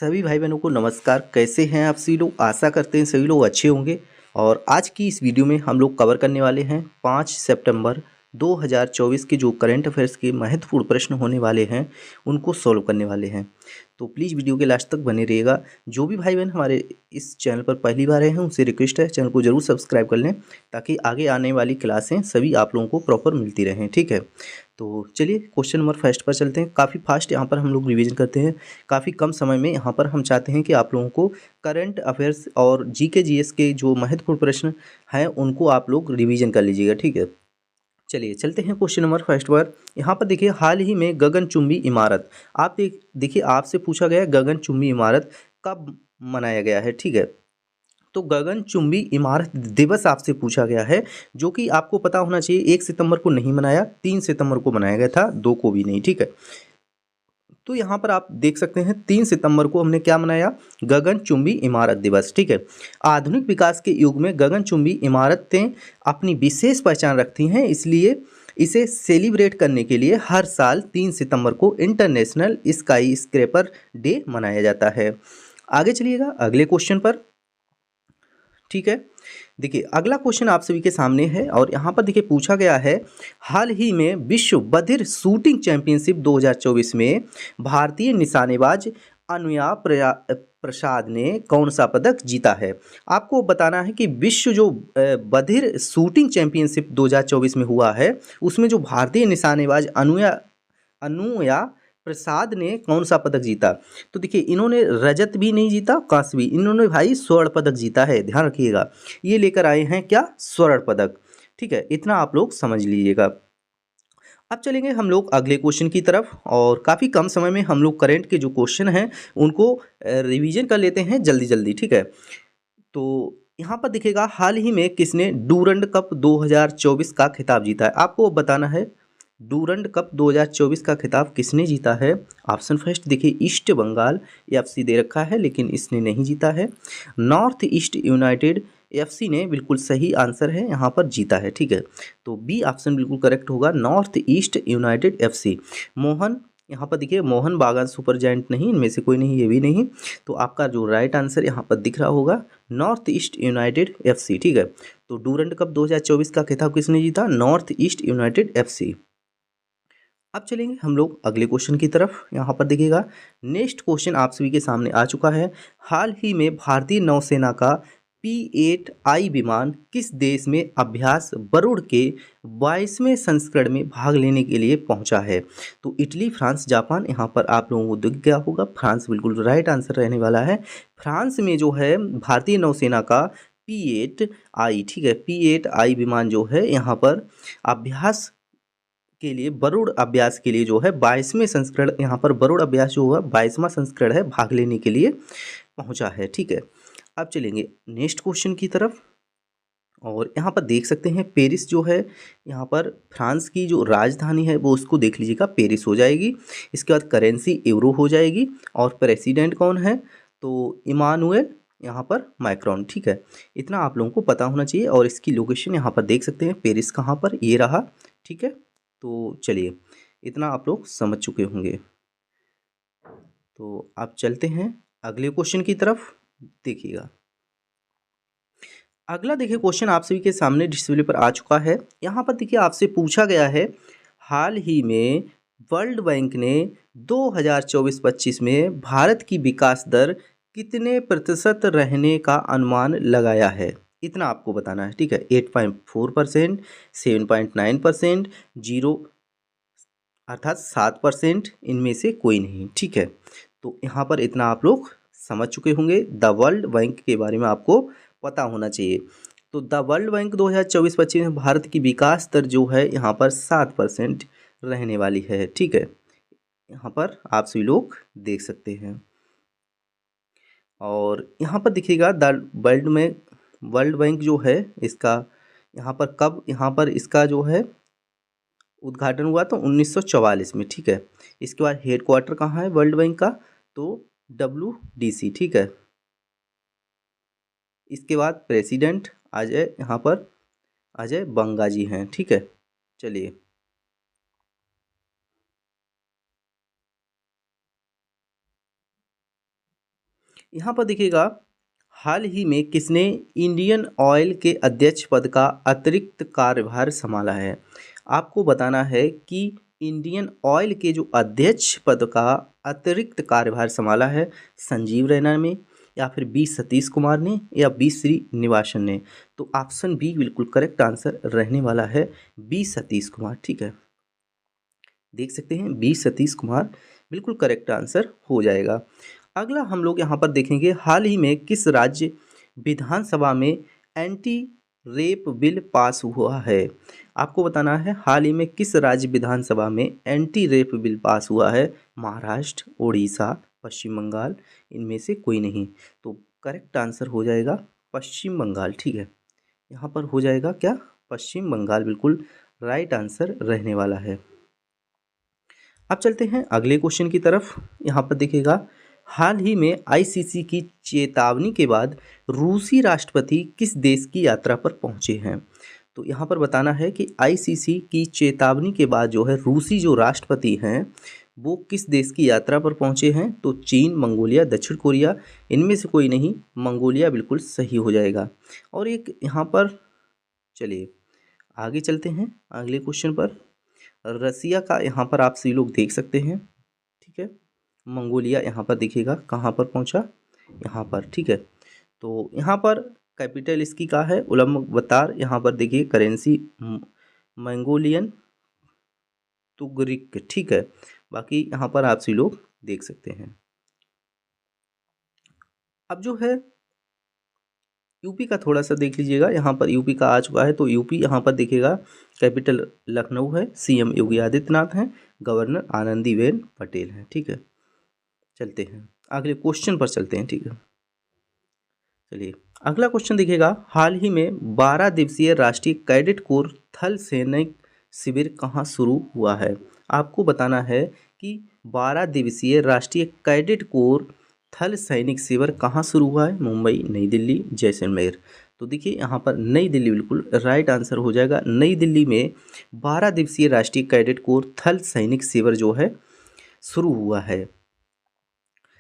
सभी भाई बहनों को नमस्कार। कैसे हैं आप सभी लोग? आशा करते हैं सभी लोग अच्छे होंगे। और आज की इस वीडियो में हम लोग कवर करने वाले हैं 5 सितंबर 2024 के जो करंट अफेयर्स के महत्वपूर्ण प्रश्न होने वाले हैं उनको सॉल्व करने वाले हैं। तो प्लीज़ वीडियो के लास्ट तक बने रहिएगा। जो भी भाई बहन हमारे इस चैनल पर पहली बार आए हैं उनसे रिक्वेस्ट है चैनल को जरूर सब्सक्राइब कर लें, ताकि आगे आने वाली क्लासें सभी आप लोगों को प्रॉपर मिलती रहें। ठीक है, तो चलिए क्वेश्चन नंबर फर्स्ट पर चलते हैं। काफ़ी फास्ट यहाँ पर हम लोग रिवीजन करते हैं, काफ़ी कम समय में। यहाँ पर हम चाहते हैं कि आप लोगों को करंट अफेयर्स और जीके जीएस के जो महत्वपूर्ण प्रश्न हैं उनको आप लोग रिवीजन कर लीजिएगा। ठीक है, चलिए चलते हैं क्वेश्चन नंबर फर्स्ट पर। यहाँ पर देखिए, हाल ही में गगनचुंबी इमारत, आप देखिए आपसे पूछा गया गगनचुंबी इमारत कब मनाया गया है। ठीक है, तो गगनचुंबी इमारत दिवस आपसे पूछा गया है, जो कि आपको पता होना चाहिए 1 सितंबर को नहीं मनाया, 3 सितंबर को मनाया गया था, 2 को भी नहीं। ठीक है, तो यहाँ पर आप देख सकते हैं 3 सितंबर को हमने क्या मनाया, गगनचुंबी इमारत दिवस। ठीक है, आधुनिक विकास के युग में गगनचुंबी इमारतें अपनी विशेष पहचान रखती हैं, इसलिए इसे सेलिब्रेट करने के लिए हर साल 3 सितंबर को इंटरनेशनल स्काई स्क्रैपर डे मनाया जाता है। आगे चलिएगा अगले क्वेश्चन पर। ठीक है, देखिए अगला क्वेश्चन आप सभी के सामने है और यहाँ पर देखिए पूछा गया है, हाल ही में विश्व बधिर शूटिंग चैंपियनशिप 2024 में भारतीय निशानेबाज अनुया प्रसाद ने कौन सा पदक जीता है। आपको बताना है कि विश्व जो बधिर शूटिंग चैंपियनशिप 2024 में हुआ है उसमें जो भारतीय निशानेबाज अनुया अनुया प्रसाद ने कौन सा पदक जीता। तो देखिए इन्होंने रजत भी नहीं जीता, कांस्य भी, इन्होंने भाई स्वर्ण पदक जीता है। ध्यान रखिएगा, ये लेकर आए हैं क्या, स्वर्ण पदक। ठीक है, इतना आप लोग समझ लीजिएगा। अब चलेंगे हम लोग अगले क्वेश्चन की तरफ, और काफ़ी कम समय में हम लोग करंट के जो क्वेश्चन हैं उनको रिवीजन कर लेते हैं जल्दी जल्दी। ठीक है, तो यहाँ पर दिखेगा, हाल ही में किसने डूरंड कप 2024 का खिताब जीता है। आपको बताना है डूरंड कप 2024 का खिताब किसने जीता है। ऑप्शन फर्स्ट देखिए, ईस्ट बंगाल एफसी दे रखा है लेकिन इसने नहीं जीता है। नॉर्थ ईस्ट यूनाइटेड एफसी ने बिल्कुल सही आंसर है, यहाँ पर जीता है। ठीक है, तो बी ऑप्शन बिल्कुल करेक्ट होगा, north east United FC. Mohan, यहाँ पर देखिए मोहन बागान सुपर जायंट नहीं, इनमें से कोई नहीं, ये भी नहीं। तो आपका जो राइट आंसर यहाँ पर दिख रहा होगा नॉर्थ ईस्ट यूनाइटेड एफसी। ठीक है, तो डूरंड कप 2024 का खिताब किसने जीता, नॉर्थ ईस्ट यूनाइटेड एफसी। अब चलेंगे हम लोग अगले क्वेश्चन की तरफ। यहाँ पर देखिएगा, नेक्स्ट क्वेश्चन आप सभी के सामने आ चुका है, हाल ही में भारतीय नौसेना का P-8I विमान किस देश में अभ्यास बरूड के 22वें संस्करण में भाग लेने के लिए पहुंचा है। तो इटली, फ्रांस, जापान, यहाँ पर आप लोगों को दिख गया होगा, फ्रांस बिल्कुल राइट आंसर रहने वाला है। फ्रांस में जो है भारतीय नौसेना का P-8I, ठीक है, P-8I विमान जो है यहाँ पर अभ्यास के लिए, बरूड अभ्यास के लिए जो है 22वें संस्करण, यहाँ पर बरूड अभ्यास जो हुआ 22वां संस्करण है, भाग लेने के लिए पहुंचा है। ठीक है, अब चलेंगे नेक्स्ट क्वेश्चन की तरफ, और यहाँ पर देख सकते हैं पेरिस जो है, यहाँ पर फ्रांस की जो राजधानी है वो उसको देख लीजिएगा, पेरिस हो जाएगी। इसके बाद करेंसी यूरो हो जाएगी, और प्रेसिडेंट कौन है, तो इमानुएल यहाँ पर मैक्रोन। ठीक है, इतना आप लोगों को पता होना चाहिए, और इसकी लोकेशन यहाँ पर देख सकते हैं, पेरिस कहाँ पर, ये रहा। ठीक है, तो चलिए इतना आप लोग समझ चुके होंगे। तो आप चलते हैं अगले क्वेश्चन की तरफ। देखिएगा अगला, देखिए क्वेश्चन आप सभी के सामने डिस्प्ले पर आ चुका है। यहाँ पर देखिए आपसे पूछा गया है, हाल ही में वर्ल्ड बैंक ने 2024-25 में भारत की विकास दर कितने प्रतिशत रहने का अनुमान लगाया है। इतना आपको बताना है। ठीक है, 8.4%, 7.9%, 0 अर्थात 7%, इनमें से कोई नहीं। ठीक है, तो यहाँ पर इतना आप लोग समझ चुके होंगे। द वर्ल्ड बैंक के बारे में आपको पता होना चाहिए। तो द वर्ल्ड बैंक 2024-25 में भारत की विकास दर जो है यहाँ पर 7% रहने वाली है। ठीक है, यहाँ पर आप सभी लोग देख सकते हैं। और यहाँ पर देखिएगा द वर्ल्ड बैंक जो है इसका यहाँ पर कब, यहाँ पर इसका जो है उद्घाटन हुआ तो 1944 में। ठीक है, इसके बाद हेडक्वार्टर कहाँ है वर्ल्ड बैंक का, तो WDC। ठीक है, इसके बाद प्रेसिडेंट अजय, यहाँ पर अजय बंगा जी हैं। ठीक है, चलिए यहाँ पर देखिएगा, हाल ही में किसने इंडियन ऑयल के अध्यक्ष पद का अतिरिक्त कार्यभार संभाला है। आपको बताना है कि इंडियन ऑयल के जो अध्यक्ष पद का अतिरिक्त कार्यभार संभाला है, संजीव रैना ने, या फिर बी सतीश कुमार ने, या बी श्रीनिवासन ने। तो ऑप्शन बी बिल्कुल करेक्ट आंसर रहने वाला है, बी सतीश कुमार। ठीक है, देख सकते हैं बी सतीश कुमार बिल्कुल करेक्ट आंसर हो जाएगा। अगला हम लोग यहाँ पर देखेंगे, हाल ही में किस राज्य विधानसभा में एंटी रेप बिल पास हुआ है। आपको बताना है हाल ही में किस राज्य विधानसभा में एंटी रेप बिल पास हुआ है। महाराष्ट्र, उड़ीसा, पश्चिम बंगाल, इनमें से कोई नहीं। तो करेक्ट आंसर हो जाएगा पश्चिम बंगाल। ठीक है, यहाँ पर हो जाएगा क्या, पश्चिम बंगाल बिल्कुल राइट आंसर रहने वाला है। अब चलते हैं अगले क्वेश्चन की तरफ। यहाँ पर देखिएगा, हाल ही में आईसीसी की चेतावनी के बाद रूसी राष्ट्रपति किस देश की यात्रा पर पहुंचे हैं। तो यहाँ पर बताना है कि आईसीसी की चेतावनी के बाद जो है रूसी जो राष्ट्रपति हैं वो किस देश की यात्रा पर पहुंचे हैं। तो चीन, मंगोलिया, दक्षिण कोरिया, इनमें से कोई नहीं, मंगोलिया बिल्कुल सही हो जाएगा। और एक यहाँ पर चलिए आगे चलते हैं अगले क्वेश्चन पर। रसिया का यहाँ पर आप सभी लोग देख सकते हैं। ठीक है, मंगोलिया यहाँ पर देखिएगा कहाँ पर पहुँचा, यहाँ पर। ठीक है, तो यहाँ पर कैपिटल इसकी का है उलानबातर। यहाँ पर देखिए करेंसी मंगोलियन तुगरिक। ठीक है, बाकी यहाँ पर आप सभी लोग देख सकते हैं। अब जो है यूपी का थोड़ा सा देख लीजिएगा, यहाँ पर यूपी का आ चुका है। तो यूपी यहाँ पर देखिएगा कैपिटल लखनऊ है, सीएम योगी आदित्यनाथ हैं, गवर्नर आनंदीबेन पटेल हैं। ठीक है, चलते हैं अगले क्वेश्चन पर चलते हैं। ठीक है, चलिए अगला क्वेश्चन देखिएगा, हाल ही में 12 दिवसीय राष्ट्रीय कैडेट कोर थल सैनिक शिविर कहाँ शुरू हुआ है। आपको बताना है कि 12 दिवसीय राष्ट्रीय कैडेट कोर थल सैनिक शिविर कहाँ शुरू हुआ है। मुंबई, नई दिल्ली, जैसलमेर। तो देखिए यहाँ पर नई दिल्ली बिल्कुल राइट आंसर हो जाएगा। नई दिल्ली में 12 दिवसीय राष्ट्रीय कैडेट कोर थल सैनिक शिविर जो है शुरू हुआ है।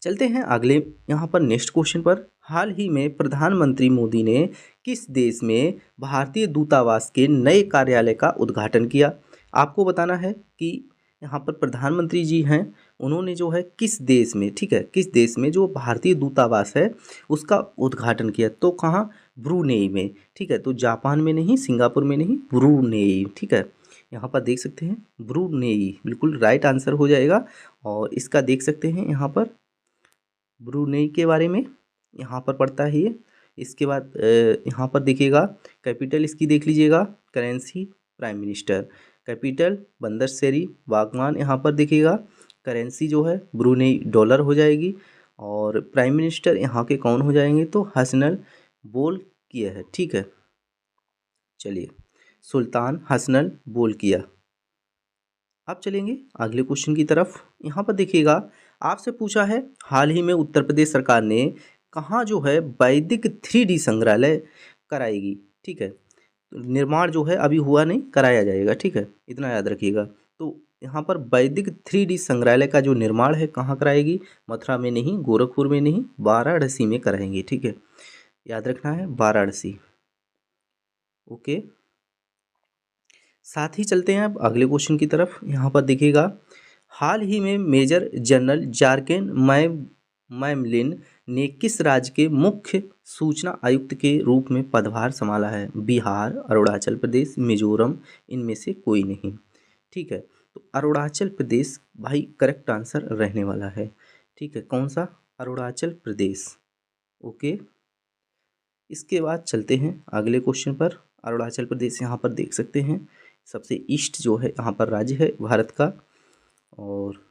चलते हैं अगले यहाँ पर नेक्स्ट क्वेश्चन पर। हाल ही में प्रधानमंत्री मोदी ने किस देश में भारतीय दूतावास के नए कार्यालय का उद्घाटन किया। आपको बताना है कि यहाँ पर प्रधानमंत्री जी हैं, उन्होंने जो है किस देश में, ठीक है, किस देश में जो भारतीय दूतावास है उसका उद्घाटन किया। तो कहाँ, ब्रुनेई में। ठीक है, तो जापान में नहीं, सिंगापुर में नहीं, ब्रुनेई। ठीक है, यहाँ पर देख सकते हैं ब्रुनेई बिल्कुल राइट आंसर हो जाएगा। और इसका देख सकते हैं यहाँ पर ब्रुनेई के बारे में यहाँ पर पड़ता है ये। इसके बाद यहाँ पर देखिएगा कैपिटल इसकी देख लीजिएगा, करेंसी प्राइम मिनिस्टर, कैपिटल बंदरसेरी बागमान। यहाँ पर देखिएगा करेंसी जो है ब्रुनेई डॉलर हो जाएगी, और प्राइम मिनिस्टर यहाँ के कौन हो जाएंगे, तो हसनल बोलकिया है। ठीक है, चलिए सुल्तान हसनल बोलकिया। अब चलेंगे अगले क्वेश्चन की तरफ। यहाँ पर देखिएगा आपसे पूछा है, हाल ही में उत्तर प्रदेश सरकार ने कहाँ जो है वैदिक 3D संग्रहालय कराएगी। ठीक है, तो निर्माण जो है अभी हुआ नहीं, कराया जाएगा। ठीक है, इतना याद रखिएगा। तो यहाँ पर वैदिक 3D संग्रहालय का जो निर्माण है कहाँ कराएगी, मथुरा में नहीं, गोरखपुर में नहीं, वाराणसी में कराएंगे। ठीक है, याद रखना है वाराणसी। ओके, साथ ही चलते हैं अब अगले क्वेश्चन की तरफ। यहाँ पर देखिएगा हाल ही में मेजर जनरल जार्केन मैमलिन ने किस राज्य के मुख्य सूचना आयुक्त के रूप में पदभार संभाला है। बिहार, अरुणाचल प्रदेश, मिजोरम, इनमें से कोई नहीं। ठीक है, तो अरुणाचल प्रदेश भाई करेक्ट आंसर रहने वाला है। ठीक है, कौन सा, अरुणाचल प्रदेश। ओके, इसके बाद चलते हैं अगले क्वेश्चन पर। अरुणाचल प्रदेश यहाँ पर देख सकते हैं सबसे ईस्ट जो है यहाँ पर राज्य है भारत का। और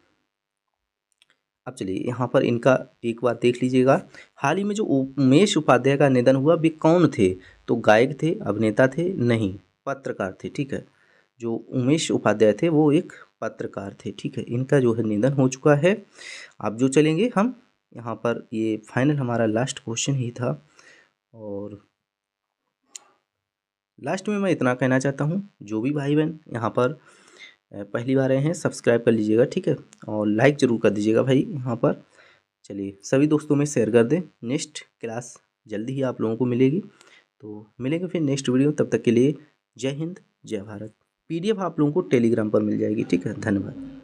अब चलिए यहाँ पर इनका एक बार देख लीजिएगा, हाल ही में जो उमेश उपाध्याय का निधन हुआ वे कौन थे। तो गायक थे, अभिनेता थे, नहीं पत्रकार थे। ठीक है, जो उमेश उपाध्याय थे वो एक पत्रकार थे। ठीक है, इनका जो है निधन हो चुका है। अब जो चलेंगे हम यहाँ पर, ये फाइनल हमारा लास्ट क्वेश्चन ही था। और लास्ट में मैं इतना कहना चाहता हूँ, जो भी भाई बहन यहाँ पर पहली बार आए हैं सब्सक्राइब कर लीजिएगा। ठीक है, और लाइक ज़रूर कर दीजिएगा भाई यहाँ पर। चलिए सभी दोस्तों में शेयर कर दें। नेक्स्ट क्लास जल्दी ही आप लोगों को मिलेगी, तो मिलेंगे फिर नेक्स्ट वीडियो। तब तक के लिए जय हिंद जय भारत। PDF आप लोगों को टेलीग्राम पर मिल जाएगी। ठीक है, धन्यवाद।